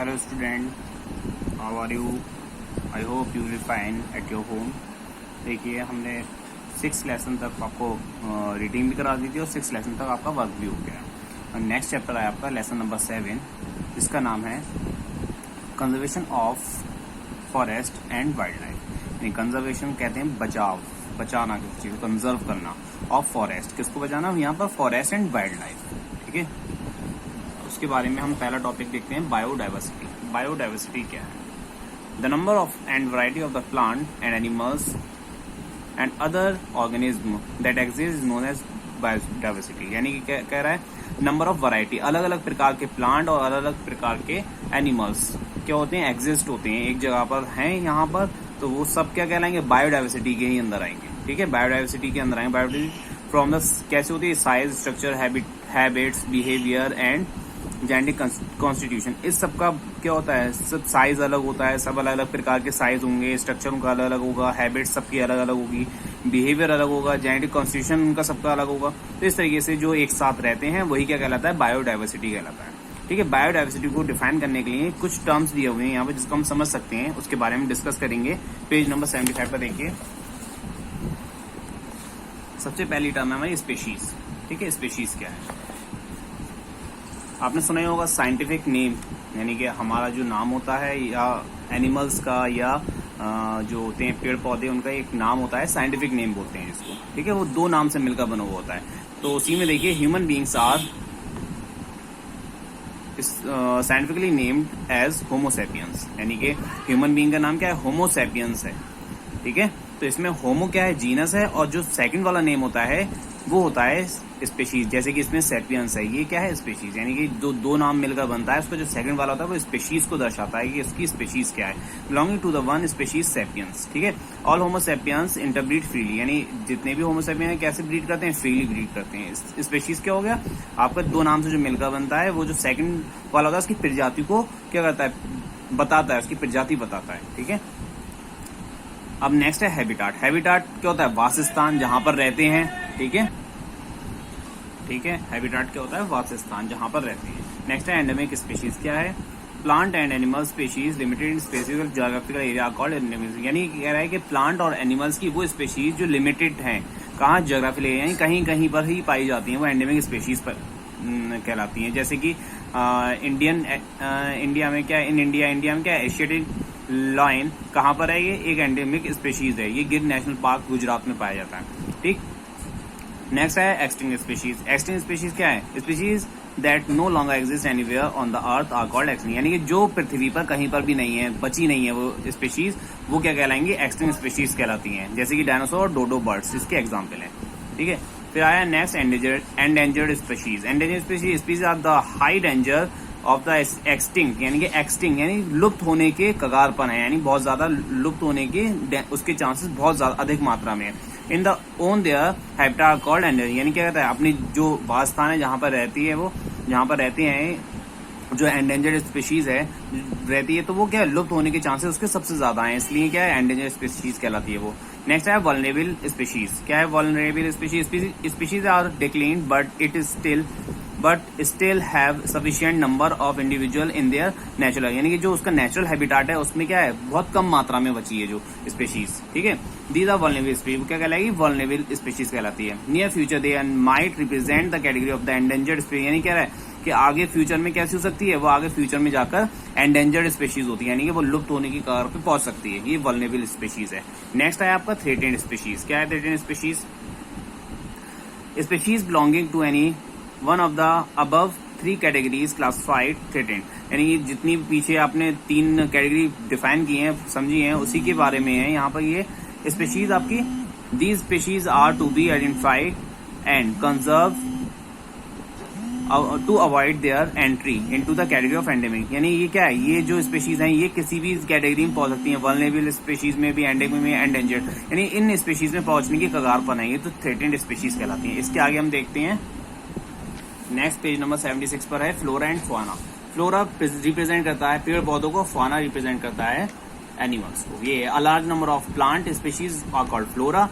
Hello student, how are you? I hope you will be fine at your home. देखिए हमने 6 lesson तक आपको reading भी करा दी थी और 6 लेसन तक आपका वर्क भी हो गया। और नेक्स्ट चैप्टर है आपका लेसन नंबर 7, जिसका नाम है conservation of forest and wild life. यानी कंजर्वेशन कहते हैं बचाना किसी चीज को, कंजर्व करना, ऑफ फॉरेस्ट, किसको बचाना, यहाँ पर फॉरेस्ट एंड वाइल्ड लाइफ। ठीक है, उसके बारे में हम पहला टॉपिक देखते हैं बायोडाइवर्सिटी। बायोडाइवर्सिटी क्या है? The number of and variety of the plant and animals and other organism that exist is known as biodiversity. यानी कि कह रहा है नंबर ऑफ वैरायटी, अलग अलग प्रकार के प्लांट और अलग अलग प्रकार के एनिमल्स क्या होते हैं, एग्जिस्ट होते हैं, एक जगह पर हैं यहाँ पर, तो वो सब क्या कहलाएंगे, बायोडाइवर्सिटी के ही अंदर आएंगे। ठीक है, बायोडाइवर्सिटी के अंदर आएंगे। बायोडाइवर्सिटी फ्रॉम द कैसे होती है, size, structure, habits, behaviour and genetic constitution. इस सब का क्या होता है, सब साइज अलग होता है, सब अलग अलग प्रकार के साइज होंगे, स्ट्रक्चर उनका अलग अलग होगा, हैबिट्स सबकी अलग अलग होगी, बिहेवियर अलग होगा, जेनेटिक कॉन्स्टिट्यूशन उनका सबका अलग होगा। तो इस तरीके से जो एक साथ रहते हैं वही क्या कहलाता है, बायोडाइवर्सिटी कहलाता है। ठीक है, बायोडाइवर्सिटी को डिफाइन करने के लिए कुछ टर्म्स दिए हुए हैं यहाँ पे जिसको हम समझ सकते हैं, उसके बारे में डिस्कस करेंगे। पेज नंबर 75 पर देखिए, सबसे पहली टर्म है हमारी स्पेशीज। ठीक है, स्पेशीज क्या है, आपने सुना ही होगा साइंटिफिक नेम, यानी कि हमारा जो नाम होता है या एनिमल्स का या जो होते हैं पेड़ पौधे, उनका एक नाम होता है, साइंटिफिक नेम बोलते हैं जिसको। ठीक है, वो 2 नाम से मिलकर बना हुआ होता है। तो उसी में देखिए human beings are scientifically named as homo sapiens. यानी कि ह्यूमन बींग का नाम क्या है, होमोसेपियंस है। ठीक है, तो इसमें होमो क्या है, जीनस है, और जो सेकंड वाला नेम होता है वो होता है स्पेशीज। जैसे कि इसमें सेपियंस है, ये क्या है, स्पेशीज। यानी कि जो 2 नाम मिलकर बनता है, उसका जो सेकंड वाला होता है वो स्पेशीज को दर्शाता है कि इसकी स्पेशीज क्या है, belonging to the one species sapiens. ठीक है, ऑल होमोसेपियंस इंटरब्रीड फ्रीली, यानी जितने भी होमोसेपियन कैसे ब्रीड करते हैं, फ्रीली ब्रीड करते हैं। स्पेशीज क्या हो गया, आपका 2 नाम से जो मिलकर बनता है, वो जो सेकंड वाला होता है उसकी प्रजाति को क्या करता है, बताता है, उसकी प्रजाति बताता है। ठीक है, अब नेक्स्ट है हैबिटाट। हैबिटाट क्या होता है, वासस्थान, जहां पर रहते हैं। ठीक है, ठीक है, हैबिटाट क्या होता है, वासस्थान, जहां पर रहते हैं। नेक्स्ट है एंडेमिक स्पीशीज। क्या है, plant and animal species limited in specific geographical area called endemic. यानी कह रहा है कि प्लांट और एनिमल्स की वो स्पीशीज जो लिमिटेड हैं, कहाँ, ज्योग्राफिकल एरिया, यानी कहीं कहीं पर ही पाई जाती हैं, वो एंडेमिक स्पीशीज पर कहलाती हैं। जैसे कि इंडिया में क्या है, इंडिया में क्या है, एशियाटिक लायन कहाँ पर है, ये एक एंडेमिक स्पीशीज है, ये गिर नेशनल पार्क गुजरात में पाया जाता है। ठीक, नेक्स्ट है एक्सटिंक्ट स्पीशीज। एक्सटिंक्ट स्पीशीज क्या है, species that no longer exist anywhere on the earth are called extinct. यानी कि जो पृथ्वी पर कहीं पर भी नहीं है, बची नहीं है वो स्पीशीज, वो क्या कहलाएंगी, एक्सटिंक्ट स्पीशीज कहलाती हैं। जैसे कि डायनासोर और डोडो बर्ड्स इसके एग्जाम्पल है। ठीक है, फिर आया next endangered species. Endangered species are the high danger of the extinct, यानी कि एक्सटिंक्ट यानी लुप्त होने के कगार पर है, यानी बहुत ज्यादा लुप्त होने के उसके चांसेस बहुत ज्यादा अधिक मात्रा में है। In the own their habitat called endangered, यानी क्या कहता है, अपनी जो वासस्थान है जहां पर रहती है, वो जहां पर रहते हैं जो एंडेंजर्ड स्पीशीज है रहती है, तो वो क्या है, लुप्त होने के चांसेस उसके सबसे ज्यादा हैं, इसलिए क्या है, एंडेंजर्ड स्पीशीज कहलाती है वो। नेक्स्ट है वल्नरेबल स्पीशीज। क्या है vulnerable species, species are declined but still have sufficient number of individual in their natural, यानी कि जो उसका नेचुरल हैबिटाट है उसमें क्या है, बहुत कम मात्रा में बची है जो स्पीशीज। ठीक है, दीज आर वल्नरेबल स्पीशीज, क्या कहलाएगी, वल्नरेबल स्पीशीज कहलाती है। Near future they might represent the category of the endangered species, यानी क्या है कि आगे फ्यूचर में कैसी हो सकती है, वो आगे फ्यूचर में जाकर एंडेंजर्ड स्पीशीज होती है, यानी कि वो लुप्त होने की कगार पे पहुंच सकती है, ये वल्नरेबल स्पीशीज है। नेक्स्ट है आपका थ्रेटेंड स्पीशीज। क्या है threatened species, species belonging to any one of the above 3 categories classified threatened, यानी कि जितनी पीछे आपने 3 कैटेगरी डिफाइन की हैं, समझी हैं, उसी के बारे में है यहाँ पर ये स्पीशीज आपकी। These species are to be identified and conserve to avoid their entry into the category of endemic, यानी ये क्या है, ये जो स्पीशीज हैं ये किसी भी कैटेगरी में पहुंच सकती हैं, वल्नरेबल स्पीशीज में भी, एंडेमिक में, एंडेंजर्ड, यानी इन स्पीशीज में पहुंचने की कगार पर नहीं है, तो थ्रेटेंड स्पीशीज कहलाती हैं। इसके आगे हम देखते हैं, नेक्स्ट पेज नंबर 76 पर है फ्लोरा एंड फाना। फ्लोरा रिप्रेजेंट करता है पेड़ पौधों को, फाना रिप्रेजेंट करता है एनिमल्स को। ये a large number of plant species are called flora,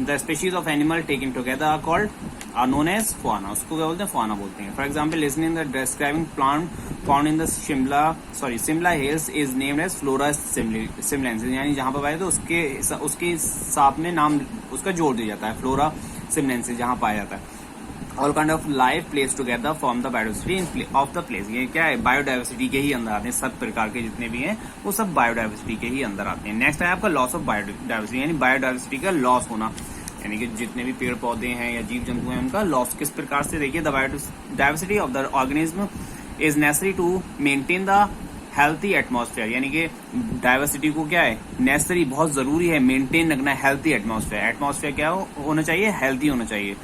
the species of animal taken together are called are known as fauna, उसको क्या बोलते हैं, फाना बोलते हैं। For example listening the describing plant found in the Shimla hills is named as flora simlensis, यानी जहां पर पाए तो उसके साथ में नाम उसका जोड़ दिया जाता है, फ्लोरा सिमलेंसिस, जहां पाया जाता है। All kind of life place together form the biodiversity of the place, ये क्या है, बायोडाइवर्सिटी के ही अंदर आते हैं, सब प्रकार के जितने भी हैं वो सब बायोडाइवर्सिटी के ही अंदर आते हैं। नेक्स्ट है आपका लॉस ऑफ बायोडाइवर्सिटी, यानी बायोडाइवर्सिटी का लॉस होना, यानी कि जितने भी पेड़ पौधे हैं या जीव जंतु हैं उनका लॉस किस प्रकार से, देखिए the biodiversity of the organism is necessary to maintain the healthy atmosphere, यानी कि डाइवर्सिटी को क्या है, नेसेसरी बहुत जरूरी है मेंटेन रखना है हेल्थी एटमॉस्फेयर। एटमॉस्फेयर क्या होना चाहिए, हेल्थी होना चाहिए,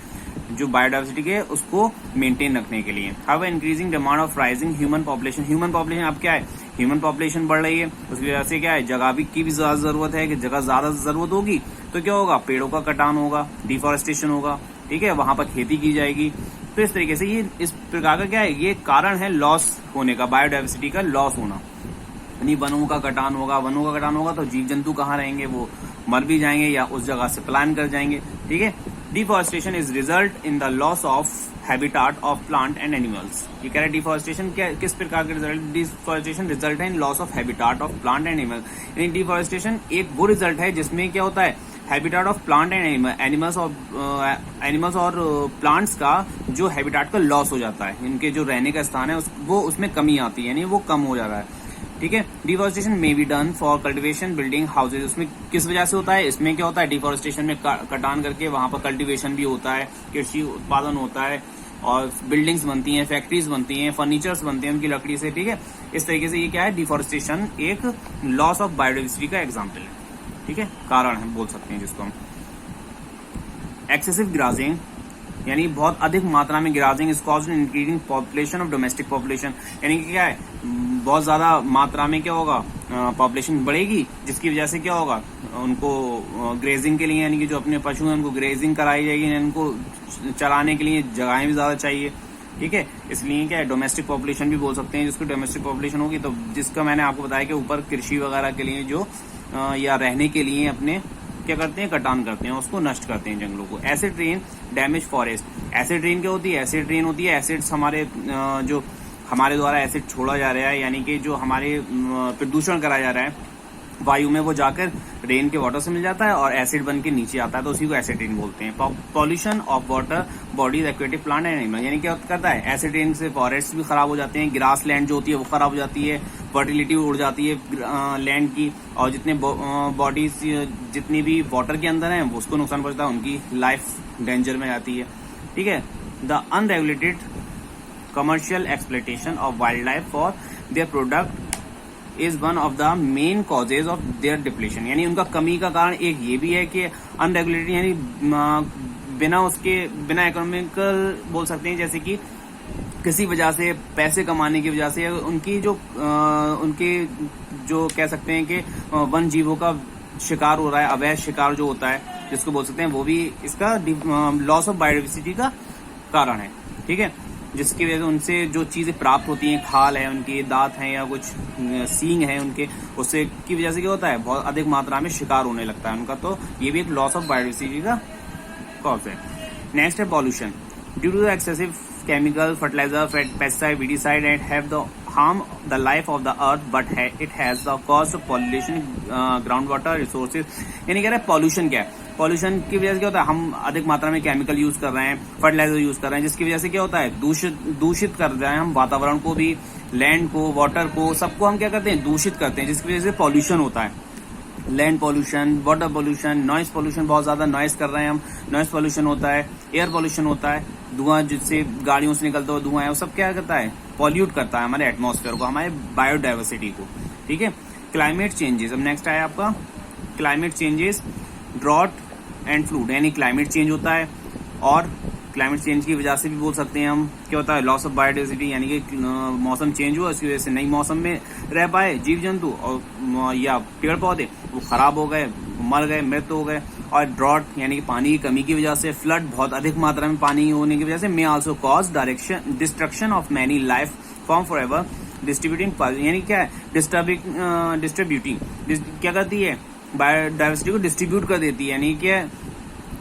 जो बायोडाइवर्सिटी के उसको मेंटेन रखने के लिए। How increasing demand of rising human population अब क्या है, ह्यूमन पॉपुलेशन बढ़ रही है, उसकी वजह से क्या है, जगह की भी ज्यादा जरूरत है, कि जगह ज्यादा जरूरत होगी तो क्या होगा, पेड़ों का कटान होगा, डिफॉरेस्टेशन होगा, ठीक है, वहां पर खेती की जाएगी। तो इस तरीके से ये इस प्रकार का क्या है, ये कारण है लॉस होने का, बायोडाइवर्सिटी का लॉस होना, यानी वनों का कटान होगा तो जीव जंतु कहाँ रहेंगे, वो मर भी जाएंगे या उस जगह से पलायन कर जाएंगे, ठीक है। Deforestation is result in the loss of habitat of plant and animals, ये कह रहे हैं डिफॉरेस्टेशन क्या किस प्रकार का रिजल्ट, डिफॉरेस्टेशन रिजल्ट है in loss of habitat of plant and animal, यानी डिफॉरेस्टेशन एक वो रिजल्ट है जिसमें क्या होता है, habitat of plant and animals और प्लांट्स का जो हैबिटाट का लॉस हो जाता है, इनके जो रहने का स्थान है वो उसमें कमी आती है, यानी वो कम हो जाता है, ठीक है। Deforestation may be done for cultivation building houses, उसमें किस वजह से होता है, इसमें क्या होता है, डिफॉरेस्टेशन में कटान करके वहां पर कल्टिवेशन भी होता है, कृषि उत्पादन होता है और बिल्डिंग्स बनती हैं, फैक्ट्रीज बनती हैं, फर्नीचर्स बनते हैं उनकी लकड़ी से, ठीक है। इस तरीके से ये क्या है, डिफॉरेस्टेशन एक लॉस ऑफ बायोडाइवर्सिटी का एग्जाम्पल है, ठीक है, कारण है बोल सकते हैं जिसको हम। एक्सेसिव ग्राजिंग, यानी बहुत अधिक मात्रा में grazing is caused in increasing population of domestic population, यानी कि क्या है, बहुत ज्यादा मात्रा में क्या होगा, पॉपुलेशन बढ़ेगी, जिसकी वजह से क्या होगा, उनको ग्रेजिंग के लिए, यानी कि जो अपने पशु हैं उनको ग्रेजिंग कराई जाएगी, उनको चराने के लिए जगहें भी ज्यादा चाहिए, ठीक है। इसलिए क्या है, डोमेस्टिक पॉपुलेशन भी बोल सकते हैं जिसको, डोमेस्टिक पॉपुलेशन होगी तो जिसका मैंने आपको बताया कि ऊपर कृषि वगैरह के लिए जो या रहने के लिए अपने क्या करते हैं, कटान करते हैं, उसको नष्ट करते हैं जंगलों को। Acid rain damage forest, acid rain क्या होती है, एसिड रेन होती है, एसिड्स हमारे जो हमारे द्वारा एसिड छोड़ा जा रहा है, यानी कि जो हमारे प्रदूषण कराया जा रहा है वायु में, वो जाकर रेन के वाटर से मिल जाता है और एसिड बन के नीचे आता है, तो उसी को एसिड रेन बोलते हैं। Pollution of water bodies aquatic plant and animal, यानी क्या करता है, एसिड रेन से फॉरेस्ट भी खराब हो जाते हैं, ग्रास लैंड जो होती है वो खराब हो जाती है, फर्टिलिटी उड़ जाती है लैंड की, और जितने बॉडीज जितनी भी वाटर के अंदर हैं उसको नुकसान पहुंचता है, उनकी लाइफ डेंजर में आती है, ठीक है। The unregulated commercial exploitation of wildlife for their product is one of the main causes of their depletion, यानी उनका कमी का कारण एक ये भी है कि अनरेगुलेटेड, यानी बिना इकोनॉमिकल बोल सकते हैं, जैसे कि किसी वजह से पैसे कमाने की वजह से उनकी उनके जो कह सकते हैं कि वन जीवों का शिकार हो रहा है, अवैध शिकार जो होता है जिसको बोल सकते हैं, वो भी इसका लॉस ऑफ बायोडाइवर्सिटी का कारण है, ठीक है, जिसकी वजह से उनसे जो चीजें प्राप्त होती हैं, खाल है उनके, दांत हैं या कुछ सींग है उनके, उससे की वजह से क्या होता है, बहुत अधिक मात्रा में शिकार होने लगता है उनका, तो ये भी एक लॉस ऑफ बायोडाइवर्सिटी का कॉज है। नेक्स्ट है pollution, due to the excessive chemical fertilizer pesticide weedicide and have the harm the life of the earth but it has the cause of pollution groundwater resources, यानी कह रहे हैं pollution क्या है, pollution की वजह से क्या होता है, हम अधिक मात्रा में केमिकल यूज कर रहे हैं, फर्टिलाइजर यूज कर रहे हैं, जिसकी वजह से क्या होता है, दूषित कर रहे हैं हम वातावरण को भी, लैंड को, वाटर को, सबको हम क्या करते हैं, दूषित करते हैं, जिसकी वजह से पॉल्यूशन होता है। Land pollution, water pollution, noise pollution, बहुत ज्यादा नॉइज कर रहे हैं हम, नॉइज पॉल्यूशन होता है, एयर पॉल्यूशन होता है, धुआं जिससे गाड़ियों से निकलता हुआ धुआं है, वो सब क्या करता है, पॉल्यूट करता है हमारे एटमॉस्फेयर को, हमारे बायोडाइवर्सिटी को, ठीक है। क्लाइमेट चेंजेस, अब नेक्स्ट आया आपका climate changes, drought and flood, यानी क्लाइमेट चेंज होता है और क्लाइमेट चेंज की वजह से भी बोल सकते हैं हम क्या होता है, लॉस ऑफ बायोडाइवर्सिटी, यानी कि मौसम चेंज हुआ, उसकी वजह से नई मौसम में रह पाए जीव जंतु और या पेड़ पौधे, वो खराब हो गए, मर गए, मृत हो गए। और ड्रॉट यानी कि पानी की कमी की वजह से, फ्लड बहुत अधिक मात्रा में पानी होने की वजह से, may also cause destruction of many life form for ever distributing, यानी क्या है, डिस्ट्रीब्यूटिंग क्या करती है, बायोडाइवर्सिटी को डिस्ट्रीब्यूट कर देती है, यानी कि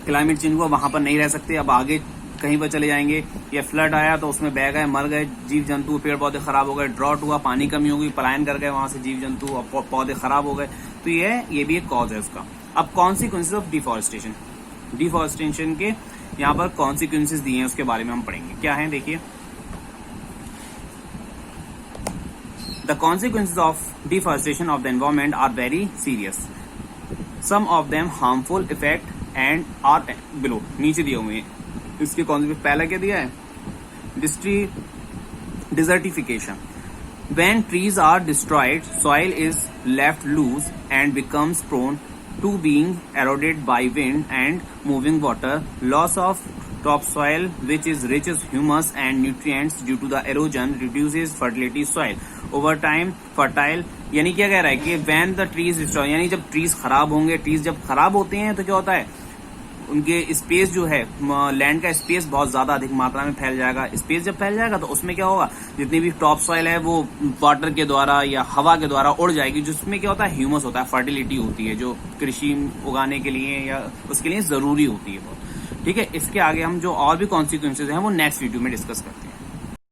क्लाइमेट चेंज हुआ, वहां पर नहीं रह सकते, अब आगे कहीं पर चले जाएंगे, या फ्लड आया तो उसमें बह गए, मर गए जीव जंतु, पेड़ पौधे खराब हो गए, ड्रॉट हुआ, पानी कमी हो गई, पलायन कर गए वहां से जीव जंतु और पौधे खराब हो गए, तो ये भी एक कॉज है उसका। अब कॉन्सिक्वेंसेज ऑफ डिफॉरेस्टेशन, डिफॉरेस्टेशन के यहाँ पर कॉन्सिक्वेंसेज दिए हैं, उसके बारे में हम पढ़ेंगे। क्या है देखिए, the consequences of deforestation of the environment are very serious, some of them harmful effect and are below, नीचे दिए हुए हैं इसके कॉन्सिक्वेंस। पहला क्या दिया है, desertification, when trees are destroyed soil is left loose and becomes prone to being eroded by wind and moving water, loss of topsoil which is rich in humus and nutrients due to the erosion reduces fertility soil over time fertile। यानी क्या कह रहा है कि when the trees destroy, यानी जब trees खराब होंगे, ट्रीज जब खराब होते हैं तो क्या होता है, उनके स्पेस जो है, लैंड का स्पेस बहुत ज्यादा अधिक मात्रा में फैल जाएगा। स्पेस जब फैल जाएगा तो उसमें क्या होगा, जितनी भी टॉप सॉइल है वो वाटर के द्वारा या हवा के द्वारा उड़ जाएगी, जिसमें क्या होता है, ह्यूमस होता है, फर्टिलिटी होती है, जो कृषि उगाने के लिए या उसके लिए जरूरी होती है बहुत। ठीक है, इसके आगे हम जो और भी कॉन्सिक्वेंसेज हैं वो नेक्स्ट वीडियो में डिस्कस करते हैं।